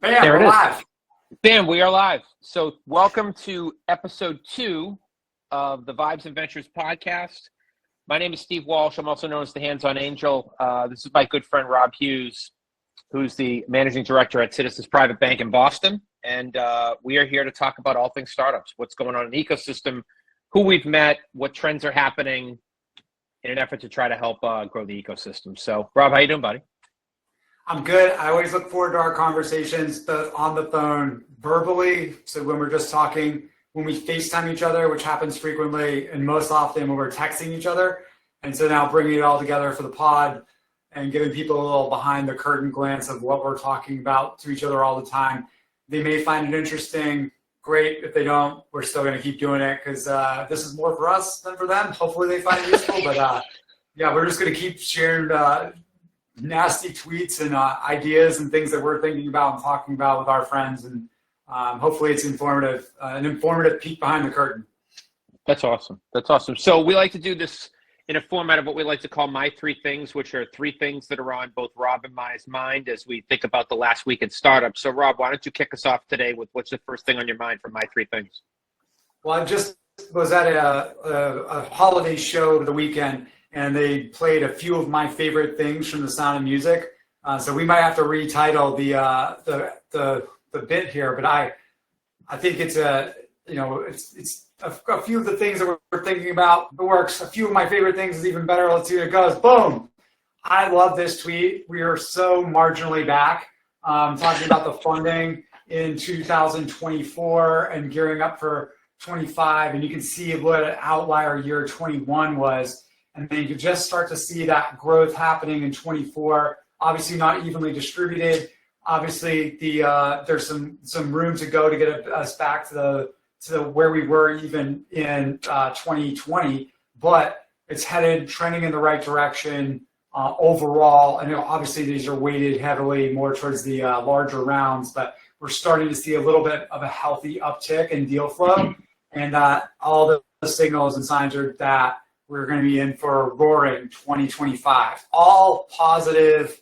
Bam, There we're it is. live. Bam, we are live. So welcome to episode 2 of the Vibes and Ventures podcast. My name is Steve Walsh. I'm also known as the Hands-On Angel. This is my good friend Rob Hughes, who's the managing director at Citizens Private Bank in Boston. And we are here to talk about all things startups, what's going on in the ecosystem, who we've met, what trends are happening in an effort to try to help grow the ecosystem. So Rob, how you doing, buddy? I'm good. I always look forward to our conversations, both on the phone, verbally. So when we're just talking, when we FaceTime each other, which happens frequently, and most often when we're texting each other. And so now bringing it all together for the pod and giving people a little behind the curtain glance of what we're talking about to each other all the time. They may find it interesting. Great. If they don't, we're still going to keep doing it because this is more for us than for them. Hopefully they find it useful. But yeah, we're just going to keep sharing nasty tweets and ideas and things that we're thinking about and talking about with our friends, and hopefully it's informative, an informative peek behind the curtain. That's awesome. That's awesome. So we like to do this in a format of what we like to call My Three Things, which are three things that are on both Rob and my mind as we think about the last week in startups. So Rob, why don't you kick us off today with what's the first thing on your mind for My Three Things? Well, I just was at a holiday show over the weekend, and they played a few of my favorite things from The Sound of Music. So we might have to retitle the bit here, but I think it's it's a few of the things that we're thinking about. It works. A few of my favorite things is even better. Let's see how it goes. Boom. I love this tweet. We are so marginally back. Talking about the funding in 2024 and gearing up for 25, and you can see what an outlier year 21 was. And then you can just start to see that growth happening in 24, obviously not evenly distributed. Obviously, there's some room to go to get us back to the where we were even in 2020, but it's trending in the right direction overall. And obviously these are weighted heavily more towards the larger rounds, but we're starting to see a little bit of a healthy uptick in deal flow, and all the signals and signs are that we're going to be in for a roaring 2025. All positive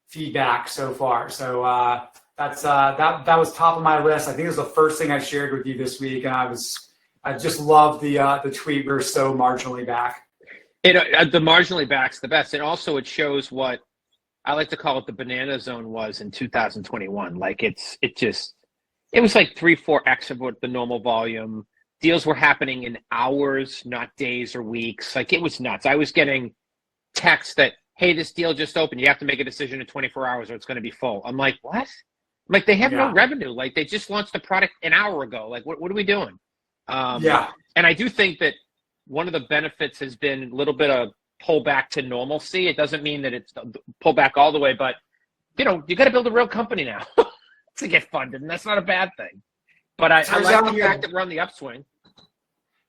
feedback so far. So that was top of my list. I think it was the first thing I shared with you this week, and I just love the tweet. We're so marginally back. The marginally back's the best, and also it shows what I like to call it the banana zone was in 2021. Like it was like 3-4x of what the normal volume. Deals were happening in hours, not days or weeks. Like it was nuts. I was getting texts that, hey, this deal just opened. You have to make a decision in 24 hours or it's going to be full. I'm like, what? I'm like, they have no revenue. Like they just launched the product an hour ago. Like what are we doing? And I do think that one of the benefits has been a little bit of pull back to normalcy. It doesn't mean that it's pull back all the way, but you got to build a real company now to get funded. And that's not a bad thing. But I like the fact that we're on the upswing.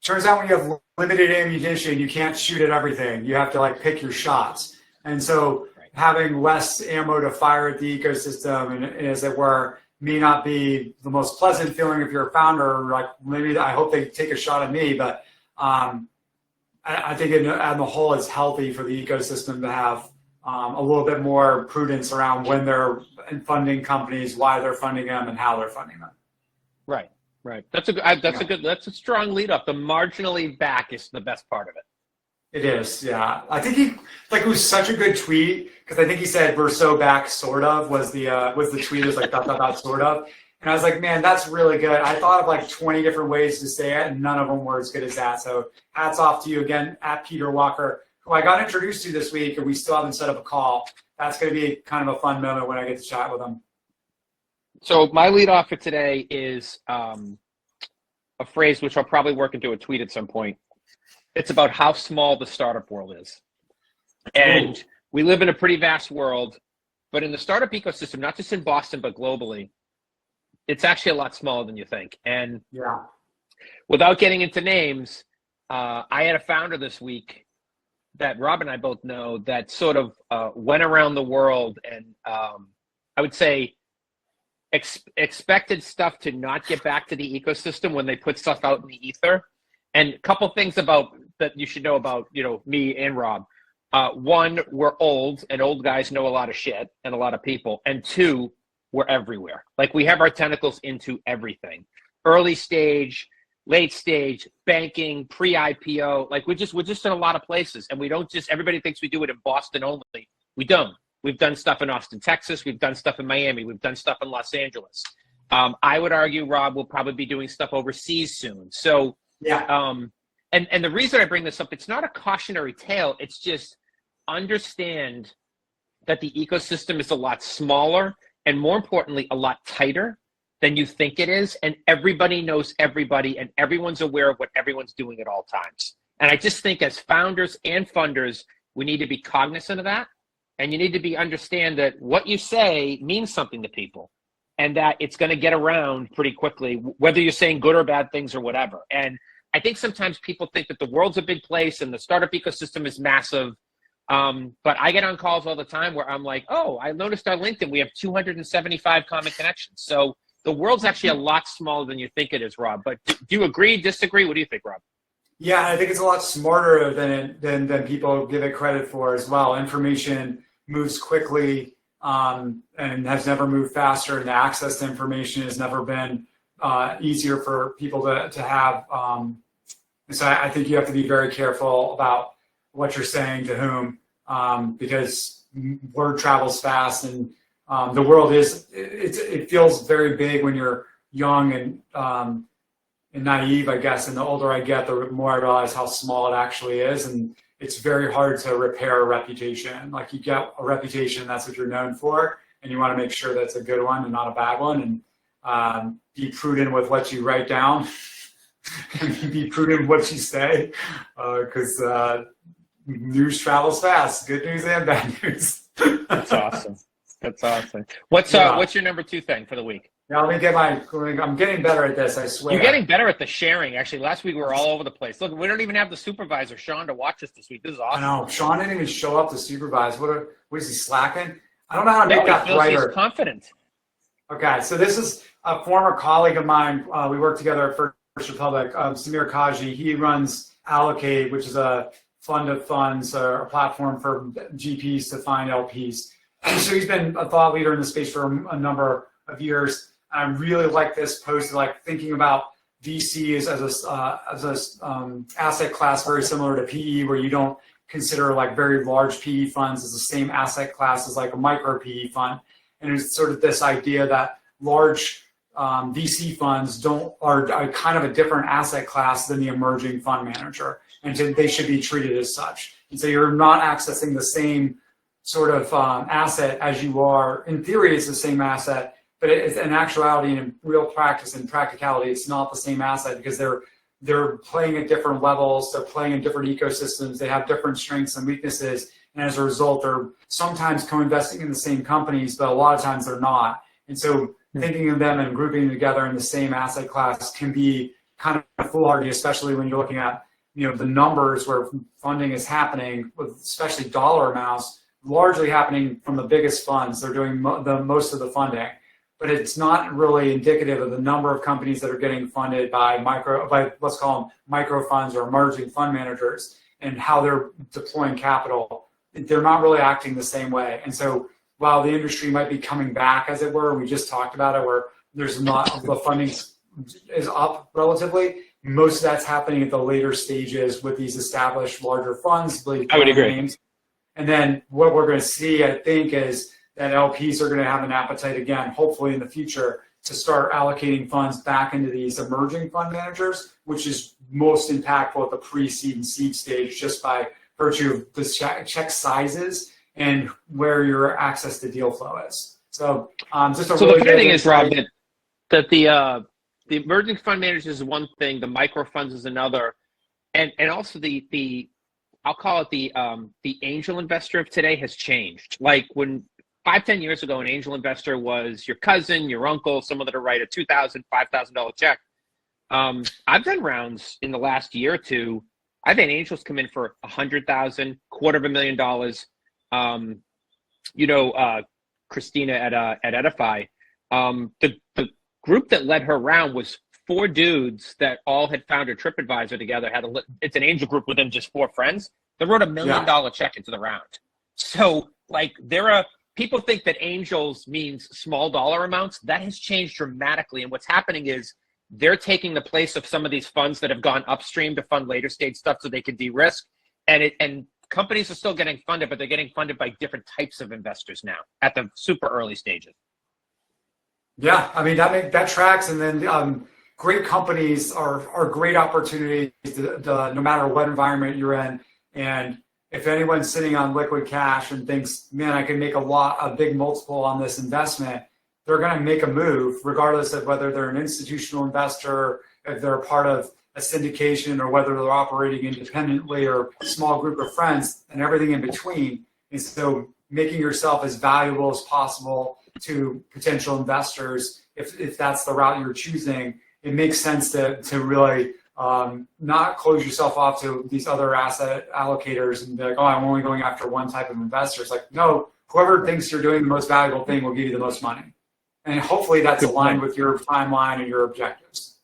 Turns out when you have limited ammunition, you can't shoot at everything. You have to pick your shots. And so having less ammo to fire at the ecosystem, and as it were, may not be the most pleasant feeling if you're a founder. Like maybe I hope they take a shot at me, but I think on the whole, it's healthy for the ecosystem to have a little bit more prudence around when they're funding companies, why they're funding them, and how they're funding them. Right. That's a strong lead up. The marginally back is the best part of it. It is, yeah. I think it was such a good tweet because I think he said we're so back, sort of was the tweet. It was like dot sort of, and I was like, man, that's really good. I thought of 20 different ways to say it, and none of them were as good as that. So hats off to you again, at Peter Walker, who I got introduced to this week, and we still haven't set up a call. That's going to be kind of a fun moment when I get to chat with him. So my lead off for today is a phrase which I'll probably work into a tweet at some point. It's about how small the startup world is. And we live in a pretty vast world, but in the startup ecosystem, not just in Boston, but globally, it's actually a lot smaller than you think. And without getting into names, I had a founder this week that Rob and I both know that sort of went around the world and I would say expected stuff to not get back to the ecosystem when they put stuff out in the ether. And a couple things about that you should know about, me and Rob. One, we're old, and old guys know a lot of shit and a lot of people. And two, we're everywhere. Like we have our tentacles into everything. Early stage, late stage, banking, pre-IPO. Like we're just in a lot of places, and we don't just, everybody thinks we do it in Boston only. We don't. We've done stuff in Austin, Texas. We've done stuff in Miami. We've done stuff in Los Angeles. I would argue, Rob, will probably be doing stuff overseas soon. So, Yeah. And the reason I bring this up, it's not a cautionary tale. It's just understand that the ecosystem is a lot smaller and, more importantly, a lot tighter than you think it is. And everybody knows everybody, and everyone's aware of what everyone's doing at all times. And I just think as founders and funders, we need to be cognizant of that. And you need to understand that what you say means something to people, and that it's going to get around pretty quickly, whether you're saying good or bad things or whatever. And I think sometimes people think that the world's a big place and the startup ecosystem is massive. But I get on calls all the time where I'm like, oh, I noticed on LinkedIn we have 275 common connections. So the world's actually a lot smaller than you think it is, Rob. But do you agree, disagree? What do you think, Rob? Yeah, I think it's a lot smarter than people give it credit for as well. Information moves quickly and has never moved faster, and the access to information has never been easier for people to have. And so I think you have to be very careful about what you're saying to whom, because word travels fast, and the world it feels very big when you're young and naive, I guess. And the older I get, the more I realize how small it actually is. And it's very hard to repair a reputation. Like, you get a reputation, that's what you're known for, and you want to make sure that's a good one and not a bad one. And be prudent with what you write down and be prudent with what you say, because news travels fast, good news and bad news. That's awesome. That's awesome. What's your number 2 thing for the week? Now, let me I'm getting better at this, I swear. You're getting better at the sharing. Actually, last week we were all over the place. Look, we don't even have the supervisor, Sean, to watch us this week. This is awesome. I know. Sean didn't even show up to supervise. What is he, slacking? I don't know how to make that brighter. He's confident. Okay, so this is a former colleague of mine. We worked together at First Republic, Samir Kaji. He runs Allocate, which is a fund of funds, or a platform for GPs to find LPs. So he's been a thought leader in the space for a number of years. I really like this post, like thinking about VCs as a asset class very similar to PE, where you don't consider like very large PE funds as the same asset class as like a micro PE fund. And it's sort of this idea that large VC funds are kind of a different asset class than the emerging fund manager, and they should be treated as such. And so you're not accessing the same sort of asset as you are. In theory, it's the same asset, but it's in actuality and in real practice and practicality, it's not the same asset, because they're playing at different levels, they're playing in different ecosystems, they have different strengths and weaknesses, and as a result, they're sometimes co-investing in the same companies, but a lot of times they're not. And so thinking of them and grouping them together in the same asset class can be kind of foolhardy, especially when you're looking at the numbers where funding is happening, with especially dollar amounts, largely happening from the biggest funds. They're doing the most of the funding. But it's not really indicative of the number of companies that are getting funded by let's call them micro funds or emerging fund managers, and how they're deploying capital. They're not really acting the same way. And so while the industry might be coming back, as it were, we just talked about it, where there's not, the funding is up relatively, most of that's happening at the later stages with these established larger funds. I would agree. Names. And then what we're going to see, I think, is that LPs are going to have an appetite again, hopefully in the future, to start allocating funds back into these emerging fund managers, which is most impactful at the pre-seed and seed stage, just by virtue of the check sizes and where your access to deal flow is. So just a so really the funny thing is, Rob, insight. that the emerging fund managers is one thing, the micro funds is another, and also the I'll call it the angel investor of today has changed. Like when 5-10 years ago, an angel investor was your cousin, your uncle, someone that'll write a $2,000, $5,000 check. I've done rounds in the last year or two. I've had angels come in for $100,000, $250,000. Christina at Edify, the group that led her round was 4 dudes that all had founded TripAdvisor together. It's an angel group within just 4 friends. They wrote $1 million check into the round. So like people think that angels means small dollar amounts. That has changed dramatically. And what's happening is they're taking the place of some of these funds that have gone upstream to fund later stage stuff so they can de-risk. And companies are still getting funded, but they're getting funded by different types of investors now at the super early stages. Yeah, I mean, that tracks. And then great companies are great opportunities no matter what environment you're in. And if anyone's sitting on liquid cash and thinks, man, I can make a big multiple on this investment, they're going to make a move regardless of whether they're an institutional investor, if they're a part of a syndication, or whether they're operating independently or a small group of friends and everything in between. And so making yourself as valuable as possible to potential investors, if that's the route you're choosing, it makes sense to really not close yourself off to these other asset allocators and be like, oh, I'm only going after one type of investor. It's like, no, whoever thinks you're doing the most valuable thing will give you the most money. And hopefully that's aligned with your timeline and your objectives.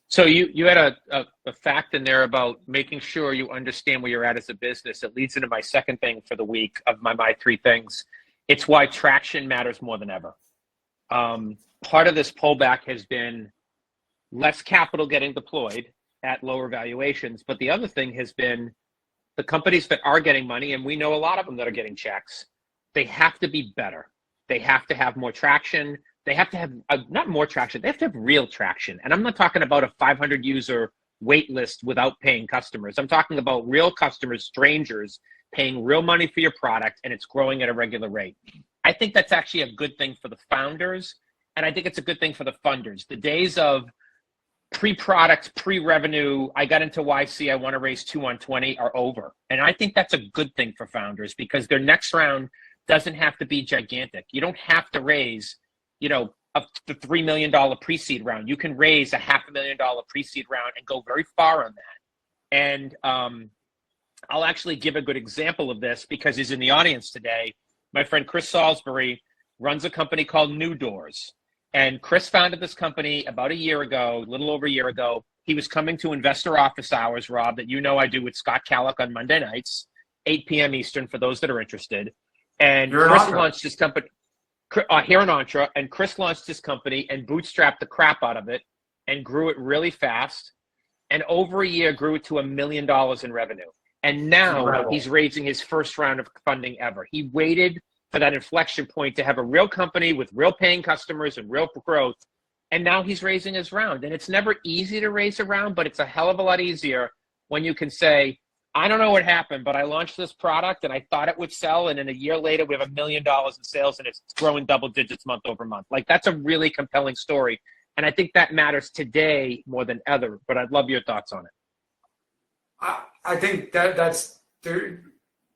So you had a fact in there about making sure you understand where you're at as a business. It leads into my second thing for the week of my three things. It's why traction matters more than ever. Part of this pullback has been less capital getting deployed at lower valuations. But the other thing has been the companies that are getting money, and we know a lot of them that are getting checks, they have to be better. They have to have more traction. They have to have not more traction. They have to have real traction. And I'm not talking about a 500 user wait list without paying customers. I'm talking about real customers, strangers, paying real money for your product, and it's growing at a regular rate. I think that's actually a good thing for the founders, and I think it's a good thing for the funders. The days of pre-product, pre-revenue, I got into YC, I want to raise 2 on 20 are over. And I think that's a good thing for founders because their next round doesn't have to be gigantic. You don't have to raise, up to the $3 million pre-seed round. You can raise a $500,000 pre-seed round and go very far on that. And I'll actually give a good example of this because he's in the audience today. My friend Chris Salisbury runs a company called New Doors. And Chris founded this company about a little over a year ago. He was coming to investor office hours, Rob, that I do with Scott Calick on Monday nights, 8 p.m. Eastern for those that are interested. And Chris launched his company here in Entra, and Chris launched his company and bootstrapped the crap out of it and grew it really fast. And over a year, grew it to $1 million in revenue. And now he's raising his first round of funding ever. He waited for that inflection point to have a real company with real paying customers and real growth. And now he's raising his round. And it's never easy to raise a round, but it's a hell of a lot easier when you can say, I don't know what happened, but I launched this product and I thought it would sell. And then a year later, we have $1 million in sales and it's growing double digits month over month. Like that's a really compelling story. And I think that matters today more than ever, but I'd love your thoughts on it. I think that's there.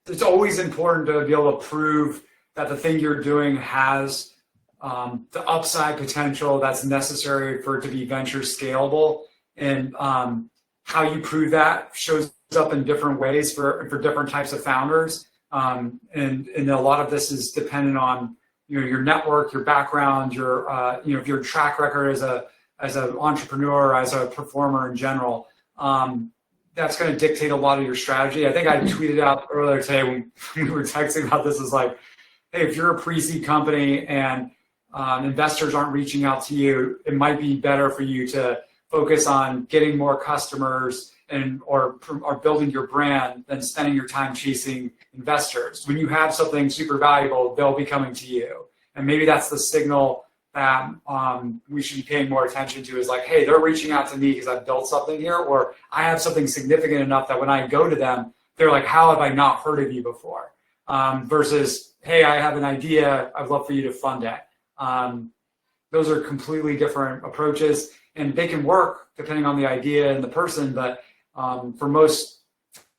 It's always important to be able to prove that the thing you're doing has the upside potential that's necessary for it to be venture scalable. And how you prove that shows up in different ways for different types of founders. And a lot of this is dependent on your network, your background, if your track record as an entrepreneur, as a performer in general. That's going to dictate a lot of your strategy. I think I tweeted out earlier today when we were texting about this is like, hey, if you're a pre-seed company and investors aren't reaching out to you, it might be better for you to focus on getting more customers or building your brand than spending your time chasing investors. When you have something super valuable, they'll be coming to you. And maybe that's the signal that we should be paying more attention to is like, hey, they're reaching out to me because I've built something here, or I have something significant enough that when I go to them, they're like, how have I not heard of you before? Versus, hey, I have an idea, I'd love for you to fund it. Those are completely different approaches, and they can work depending on the idea and the person, but for most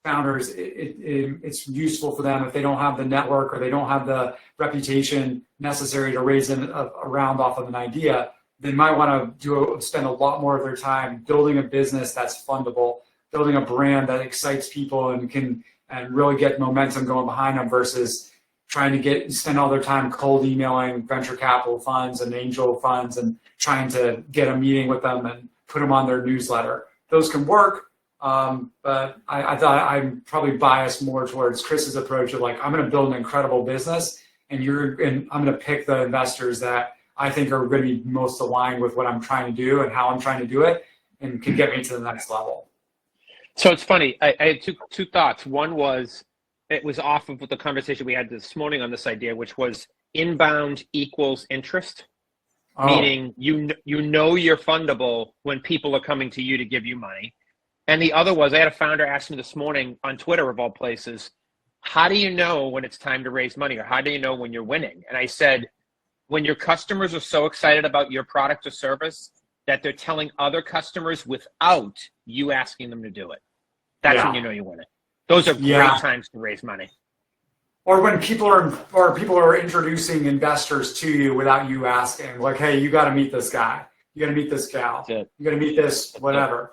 founders, it's useful for them if they don't have the network or they don't have the reputation necessary to raise a round off of an idea. They might want to spend a lot more of their time building a business that's fundable, building a brand that excites people and really get momentum going behind them versus trying to spend all their time cold emailing venture capital funds and angel funds and trying to get a meeting with them and put them on their newsletter. Those can work. But I thought I'm probably biased more towards Chris's approach of like, I'm going to build an incredible business and I'm going to pick the investors that I think are going to be most aligned with what I'm trying to do and how I'm trying to do it, and can get me to the next level. So it's funny. I had two thoughts. One was, it was off of the conversation we had this morning on this idea, which was inbound equals interest. Oh. Meaning you know you're fundable when people are coming to you to give you money. And the other was, I had a founder ask me this morning on Twitter, of all places, how do you know when it's time to raise money, or how do you know when you're winning? And I said, when your customers are so excited about your product or service that they're telling other customers without you asking them to do it. That's when you know you're winning. Those are great times to raise money. Or when people are introducing investors to you without you asking, like, hey, you got to meet this guy, you got to meet this gal, you got to meet this whatever.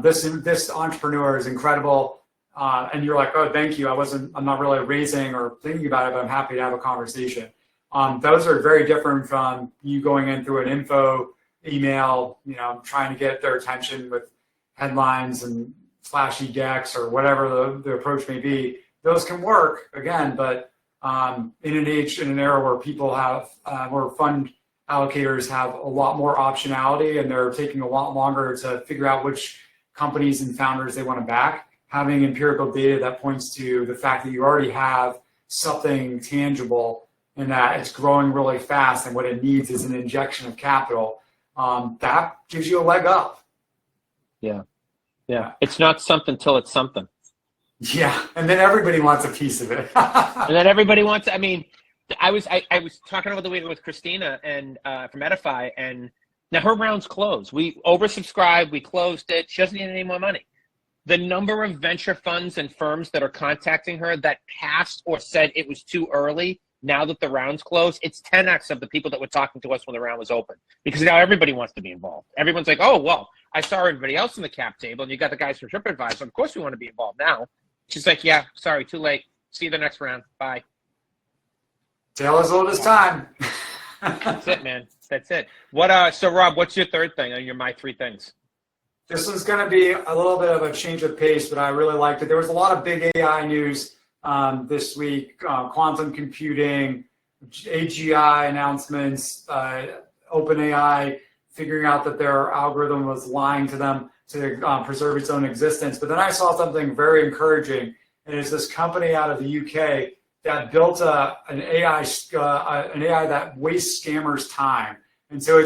This entrepreneur is incredible, and you're like, oh, thank you. I'm not really raising or thinking about it, but I'm happy to have a conversation. Those are very different from you going in through an info email, trying to get their attention with headlines and flashy decks or whatever the approach may be. Those can work again, but in an era where people have, where fund allocators have a lot more optionality and they're taking a lot longer to figure out which companies and founders they want to back, having empirical data that points to the fact that you already have something tangible and that it's growing really fast and what it needs is an injection of capital, that gives you a leg up. Yeah. It's not something till it's something. Yeah, and then everybody wants a piece of it. And then everybody wants. I mean, I was talking over the weekend with Christina and from Edify, and now her round's closed. We oversubscribed. We closed it. She doesn't need any more money. The number of venture funds and firms that are contacting her that passed or said it was too early, now that the round's closed, it's 10x of the people that were talking to us when the round was open. Because now everybody wants to be involved. Everyone's like, oh, well, I saw everybody else in the cap table, and you got the guys from TripAdvisor. Of course we want to be involved now. She's like, yeah, sorry, too late. See you the next round. Bye. Tale as old as time. That's it, man. That's it. So Rob, what's your third thing on your My Three Things? This one's going to be a little bit of a change of pace, but I really liked it. There was a lot of big AI news this week, quantum computing, AGI announcements, OpenAI figuring out that their algorithm was lying to them to preserve its own existence. But then I saw something very encouraging, and it's this company out of the UK that built an AI that wastes scammers' time. And so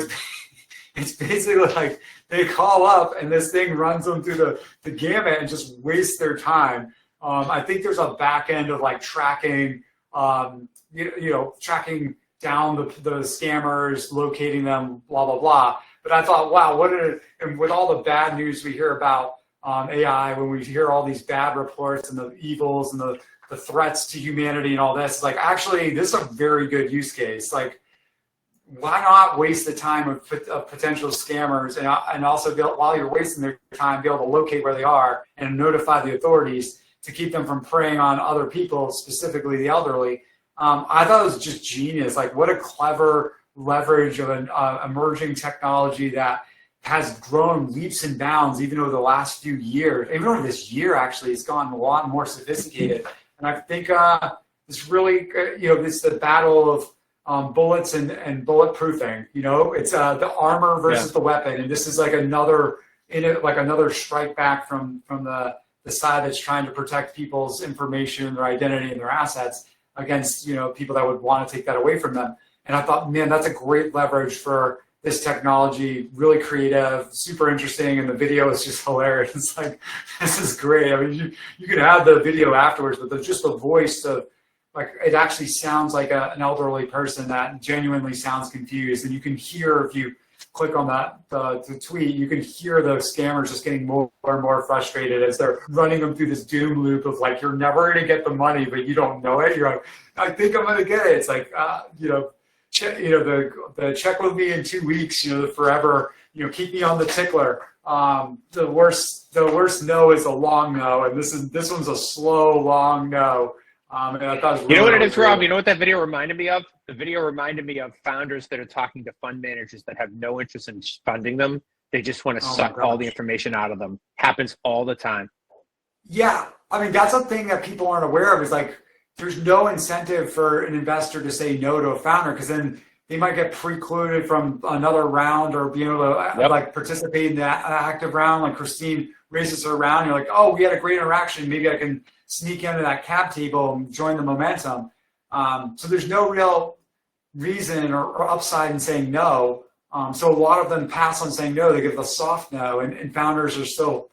it's basically like they call up and this thing runs them through the gamut and just wastes their time. I think there's a back end of like tracking, tracking down the scammers, locating them, blah, blah, blah. But I thought, wow, and with all the bad news we hear about AI, when we hear all these bad reports and the evils and the threats to humanity and all this, like actually this is a very good use case. Like, why not waste the time of potential scammers and also while you're wasting their time, be able to locate where they are and notify the authorities to keep them from preying on other people, specifically the elderly. I thought it was just genius. Like, what a clever leverage of an emerging technology that has grown leaps and bounds even over the last few years. Even over this year, actually, it's gotten a lot more sophisticated. And I think it's really, it's the battle of bullets and bulletproofing. It's the armor versus the weapon, and this is like another strike back from the side that's trying to protect people's information, their identity, and their assets against people that would want to take that away from them. And I thought, man, that's a great leverage for this technology. Really creative, super interesting, and the video is just hilarious. It's like, this is great. I mean, you can have the video afterwards, but just the voice of, like, it actually sounds like an elderly person that genuinely sounds confused. And you can hear, if you click on the tweet, you can hear the scammers just getting more and more frustrated as they're running them through this doom loop of like, you're never going to get the money, but you don't know it. You're like, I think I'm going to get it. It's like, the check with me in 2 weeks, forever, keep me on the tickler. The worst no is a long no. And this one's a slow, long no. And I thought it was really, what it is, Rob? You know what that video reminded me of? The video reminded me of founders that are talking to fund managers that have no interest in funding them. They just want to suck all the information out of them. Happens all the time. Yeah. I mean, that's a thing that people aren't aware of is like, there's no incentive for an investor to say no to a founder, because then they might get precluded from another round or being able to like participate in the active round. Like Christine raises her round, you're like, oh, we had a great interaction. Maybe I can sneak into that cap table and join the momentum. So there's no real reason or upside in saying no. So a lot of them pass on saying no. They give the soft no, and founders are still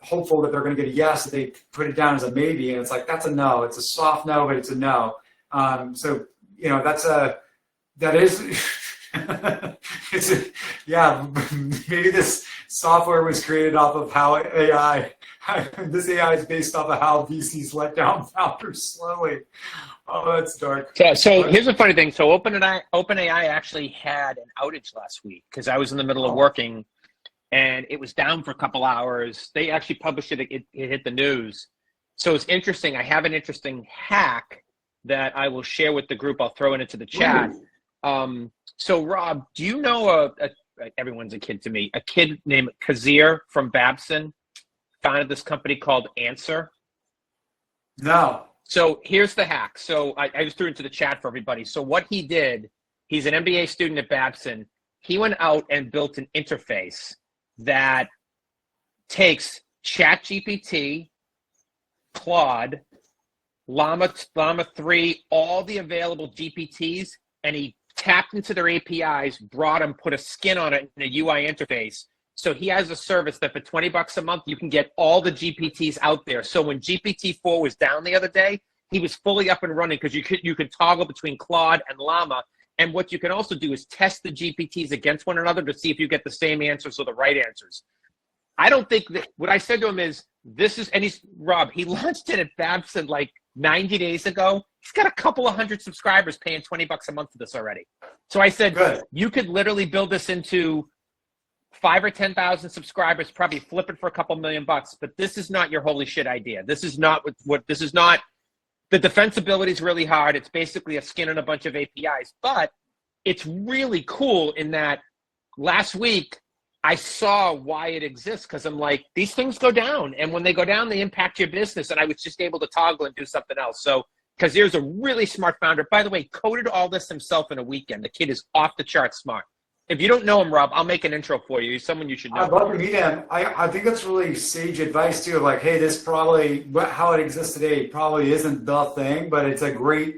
hopeful that they're going to get a yes. They put it down as a maybe, and it's like, that's a no. It's a soft no, but it's a no. So that is maybe this software was created off of how this AI is based off of how VCs let down founders slowly. Oh, that's dark. So here's the funny thing. So OpenAI actually had an outage last week because I was in the middle of working, and it was down for a couple hours. They actually published it. It hit the news. So it's interesting. I have an interesting hack that I will share with the group. I'll throw it into the chat. So Rob, do you know everyone's a kid to me, a kid named Kazir from Babson founded this company called Answer? No. So here's the hack. So I just threw it into the chat for everybody. So what he did, he's an MBA student at Babson. He went out and built an interface that takes ChatGPT, Claude, Llama 3, all the available GPTs, and he tapped into their APIs, brought them, put a skin on it in a UI interface. So he has a service that for $20 a month, you can get all the GPTs out there. So when GPT-4 was down the other day, he was fully up and running because you could toggle between Claude and Llama. And what you can also do is test the GPTs against one another to see if you get the same answers or the right answers. I don't think that what I said to him is, Rob, he launched it at Babson like 90 days ago. He's got a couple of hundred subscribers paying $20 a month for this already. So I said, good. You could literally build this into 5,000 or 10,000 subscribers, probably flip it for a couple $1 million, but this is not your holy shit idea. This is not this is not, the defensibility is really hard. It's basically a skin on a bunch of APIs, but it's really cool in that last week I saw why it exists, because I'm like, these things go down, and when they go down, they impact your business, and I was just able to toggle and do something else. So, because there's a really smart founder, by the way, coded all this himself in a weekend. The kid is off the chart smart. If you don't know him, Rob, I'll make an intro for you. He's someone you should know. I'd love to meet him. I think that's really sage advice too. Of like, hey, this probably, how it exists today probably isn't the thing, but it's a great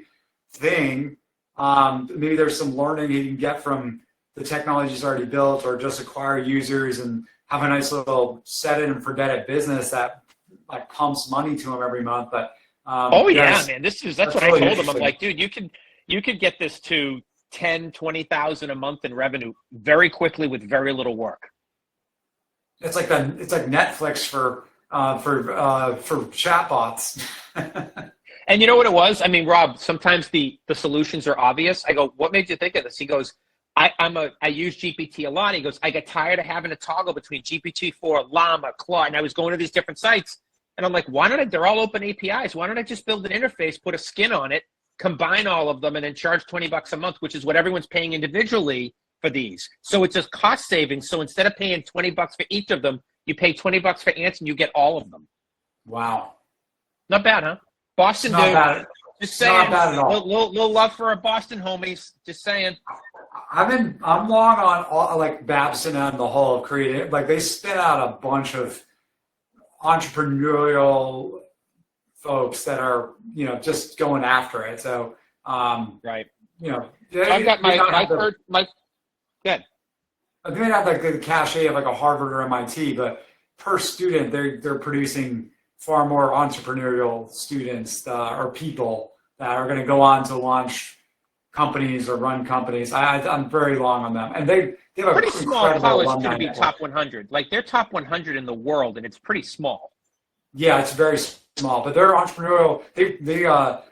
thing. Maybe there's some learning you can get from the technology's already built, or just acquire users and have a nice little set it and forget it business that like pumps money to him every month. But man, that's what really I told him. I'm like, dude, you could get this to 10, 20,000 a month in revenue very quickly with very little work. It's like Netflix for chatbots. And you know what it was? I mean, Rob, sometimes the solutions are obvious. I go, what made you think of this? He goes, I use GPT a lot. He goes, I get tired of having to toggle between GPT-4, Llama, Claude, and I was going to these different sites. And I'm like, they're all open APIs. Why don't I just build an interface, put a skin on it, combine all of them, and then charge $20 a month, which is what everyone's paying individually for these. So it's just cost savings. So instead of paying $20 for each of them, you pay $20 for Ants and you get all of them. Wow. Not bad, huh? Boston dude. Bad. Just saying. Not bad at all. Little love for our Boston homies. Just saying. I'm long on all, like Babson and the whole creative. Like they spin out a bunch of entrepreneurial folks that are, just going after it. So, right. I've got my good. They may not have like the cachet of like a Harvard or MIT, but per student, they're producing far more entrepreneurial students or people that are going to go on to launch companies or run companies. I'm very long on them, and they have a pretty small college going to be network. top 100. Like they're top 100 in the world, and it's pretty small. Yeah, it's very small, but they're entrepreneurial.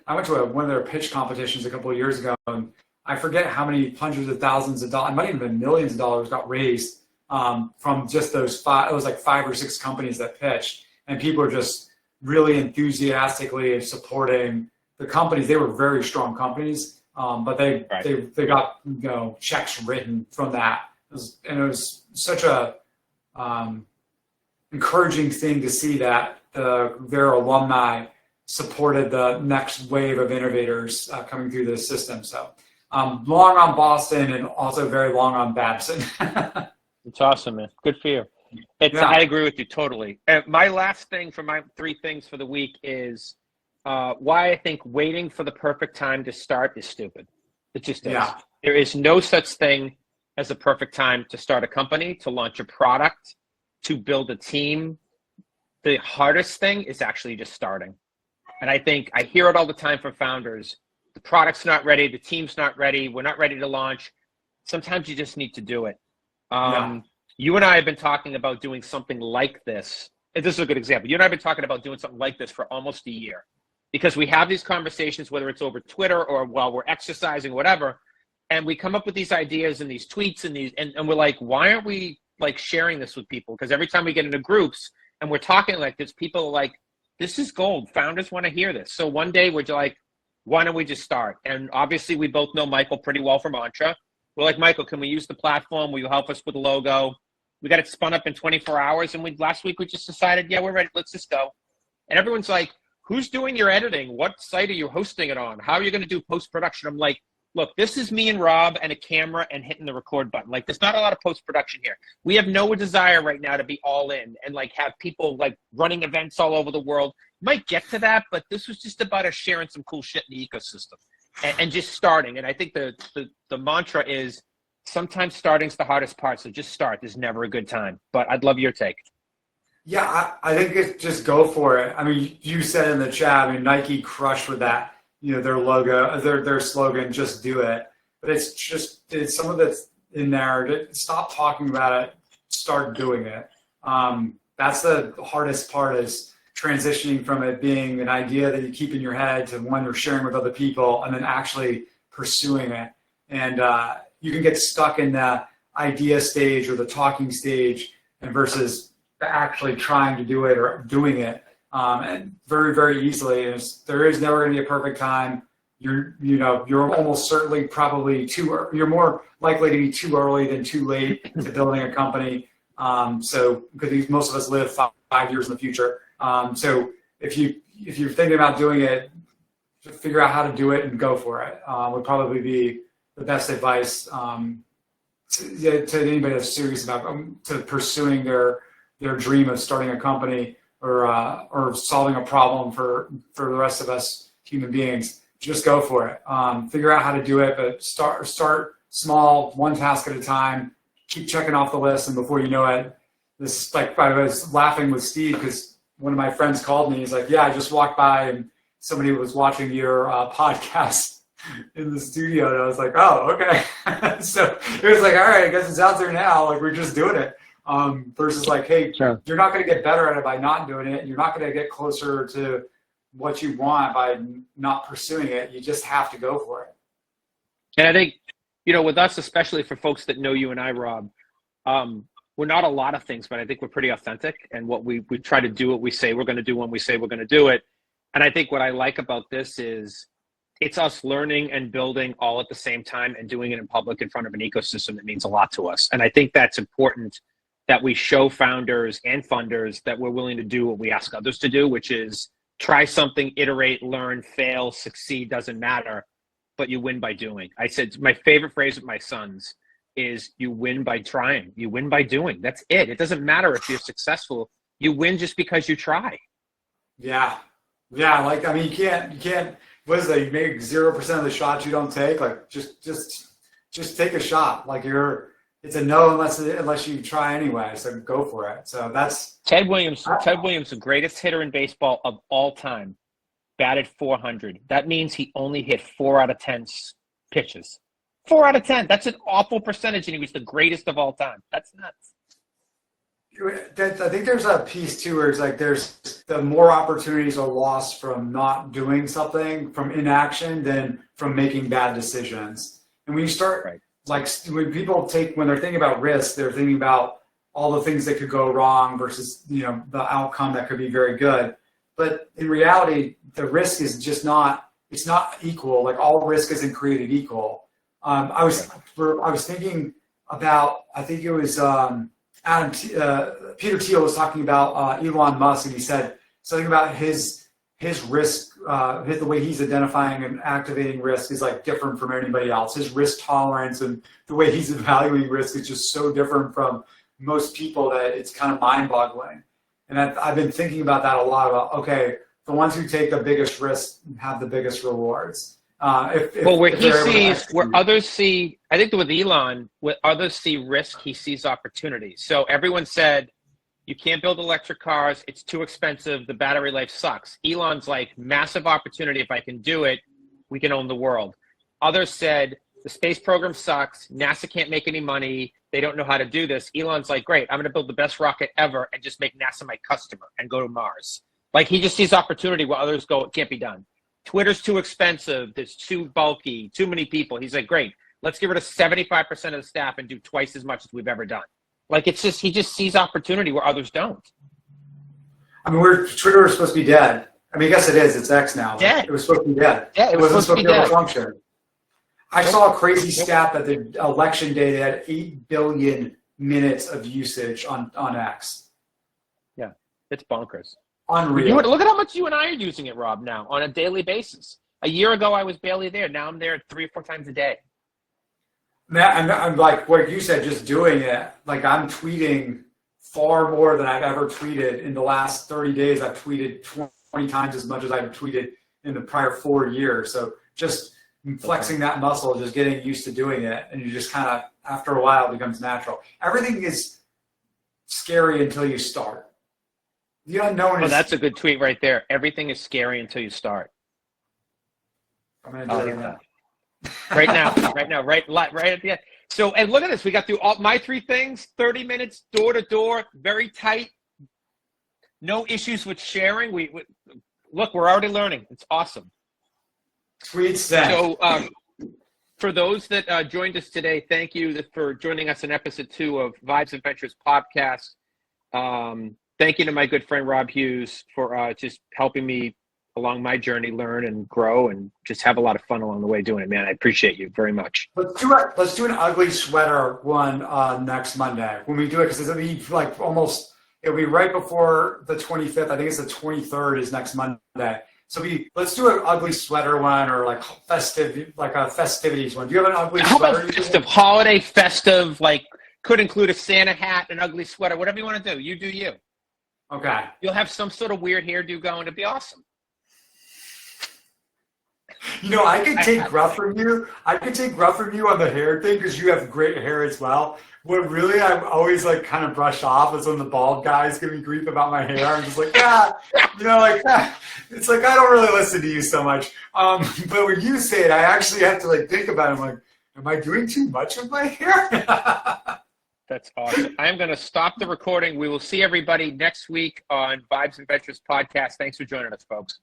I went to one of their pitch competitions a couple of years ago, and I forget how many hundreds of thousands of dollars, it might even been millions of dollars got raised from just those five. It was like 5 or 6 companies that pitched, and people are just really enthusiastically supporting the companies. They were very strong companies, but they got checks written from that, and it was such a encouraging thing to see that their alumni supported the next wave of innovators coming through the system. So long on Boston and also very long on Babson. It's awesome, man. Good for you. I agree with you totally. My last thing for my 3 things for the week is why I think waiting for the perfect time to start is stupid. It just is. Yeah. There is no such thing as a perfect time to start a company, to launch a product, to build a team. The hardest thing is actually just starting. And I think I hear it all the time from founders. The product's not ready. The team's not ready. We're not ready to launch. Sometimes you just need to do it. You and I have been talking about doing something like this. And this is a good example. You and I have been talking about doing something like this for almost a year, because we have these conversations, whether it's over Twitter or while we're exercising, whatever. And we come up with these ideas and these tweets and we're like, why aren't we like sharing this with people? Because every time we get into groups and we're talking like this, people are like, this is gold. Founders want to hear this. So one day we're like, why don't we just start? And obviously we both know Michael pretty well from Entra. We're like, Michael, can we use the platform? Will you help us with the logo? We got it spun up in 24 hours. And last week we just decided, yeah, we're ready. Let's just go. And everyone's like, who's doing your editing? What site are you hosting it on? How are you going to do post-production? I'm like, look, this is me and Rob and a camera and hitting the record button. Like, there's not a lot of post-production here. We have no desire right now to be all in and like have people like running events all over the world. Might get to that, but this was just about us sharing some cool shit in the ecosystem and just starting. And I think the mantra is sometimes starting's the hardest part. So just start. There's never a good time. But I'd love your take. Yeah, I think it's just go for it. I mean, you said in the chat, I mean, Nike crushed with that. Their logo, their slogan, just do it. But it's some of that's in there. Stop talking about it, start doing it. That's the hardest part, is transitioning from it being an idea that you keep in your head to one you're sharing with other people, and then actually pursuing it. And you can get stuck in the idea stage or the talking stage, and versus actually trying to do it or doing it. And very, very easily. There is never going to be a perfect time. You're almost certainly probably you're more likely to be too early than too late to building a company. So because most of us live 5 years in the future. So if you're thinking about doing it, figure out how to do it and go for it. Would probably be the best advice to anybody that's serious about to pursuing their dream of starting a company or solving a problem for the rest of us human beings. Just go for it. Figure out how to do it, but start small, one task at a time. Keep checking off the list, and before you know it, I was laughing with Steve because one of my friends called me. He's like, "Yeah, I just walked by and somebody was watching your podcast in the studio," and I was like, "Oh, okay." So it was like, "All right, I guess it's out there now. Like, we're just doing it." Versus like, hey, sure, you're not going to get better at it by not doing it. You're not going to get closer to what you want by not pursuing it. You just have to go for it. And I think, with us, especially for folks that know you and I, Rob, we're not a lot of things, but I think we're pretty authentic. And what we try to do what we say we're going to do when we say we're going to do it. And I think what I like about this is it's us learning and building all at the same time and doing it in public in front of an ecosystem that means a lot to us. And I think that's important, that we show founders and funders that we're willing to do what we ask others to do, which is try something, iterate, learn, fail, succeed, doesn't matter, but you win by doing. I said my favorite phrase with my sons is you win by trying. You win by doing. That's it. It doesn't matter if you're successful. You win just because you try. Yeah. Yeah. Like, I mean, you can't, what is that? You make 0% of the shots you don't take. Like just take a shot. Like it's a no unless you try anyway. So go for it. So that's Ted Williams, the greatest hitter in baseball of all time, batted .400. That means he only hit 4 out of 10 pitches. 4 out of 10. That's an awful percentage, and he was the greatest of all time. That's nuts. I think there's a piece too where it's like there's the more opportunities are lost from not doing something, from inaction, than from making bad decisions. And when you start, right, like when they're thinking about risk, they're thinking about all the things that could go wrong versus the outcome that could be very good. But in reality, the risk is just not equal. Like, all risk isn't created equal. I was thinking about, I think it was Peter Thiel was talking about Elon Musk, and he said something about his his risk, the way he's identifying and activating risk is like different from anybody else. His risk tolerance and the way he's evaluating risk is just so different from most people that it's kind of mind-boggling. And I've been thinking about that a lot. About okay, the ones who take the biggest risks have the biggest rewards. Where others see, I think with Elon, where others see risk, he sees opportunity. So everyone said, you can't build electric cars. It's too expensive. The battery life sucks. Elon's like, massive opportunity. If I can do it, we can own the world. Others said, the space program sucks. NASA can't make any money. They don't know how to do this. Elon's like, great, I'm going to build the best rocket ever and just make NASA my customer and go to Mars. Like, he just sees opportunity where others go, it can't be done. Twitter's too expensive. It's too bulky, too many people. He's like, great, let's get rid of 75% of the staff and do twice as much as we've ever done. Like, it's just, he just sees opportunity where others don't. I mean, Twitter was supposed to be dead. I mean, I guess it is. It's X now. Dead. It was supposed to be dead. Yeah, it was supposed to be able dead. to function. I saw a crazy stat that the election day they had 8 billion minutes of usage on X. Yeah, it's bonkers. Unreal. Look at how much you and I are using it, Rob, now on a daily basis. A year ago, I was barely there. Now I'm there 3 or 4 times a day. And I'm like what you said, just doing it. Like, I'm tweeting far more than I've ever tweeted in the last 30 days. I've tweeted 20 times as much as I've tweeted in the prior 4 years. So just flexing that muscle, just getting used to doing it, and you just kind of, after a while, it becomes natural. Everything is scary until you start. The unknown is. Oh, that's a good tweet right there. Everything is scary until you start. I'm gonna do it now. Right at the end. So, and look at this. We got through all my 3 things, 30 minutes, door to door, very tight. No issues with sharing. Look, we're already learning. It's awesome. Tweet sent. So, for those that joined us today, thank you for joining us in episode 2 of Vibes and Ventures podcast. Thank you to my good friend Rob Hughes for just helping me along my journey, learn and grow, and just have a lot of fun along the way doing it, man. I appreciate you very much. Let's do an ugly sweater one next Monday when we do it, because it'll be like it'll be right before the 25th. I think it's the 23rd is next Monday. So let's do an ugly sweater one, or like a festivities one. Do you have an ugly How sweater? about festive, holiday festive, like could include a Santa hat, an ugly sweater, whatever you want to do. You do you. Okay. You'll have some sort of weird hairdo going. It'd be awesome. You know, I could take gruff from you. I could take gruff from you on the hair thing because you have great hair as well. What really I'm always like kind of brush off is when the bald guys give me grief about my hair. I'm just like, yeah, you know, like it's like I don't really listen to you so much. But when you say it, I actually have to like think about it. I'm like, am I doing too much with my hair? That's awesome. I'm going to stop the recording. We will see everybody next week on Vibes and Ventures podcast. Thanks for joining us, folks.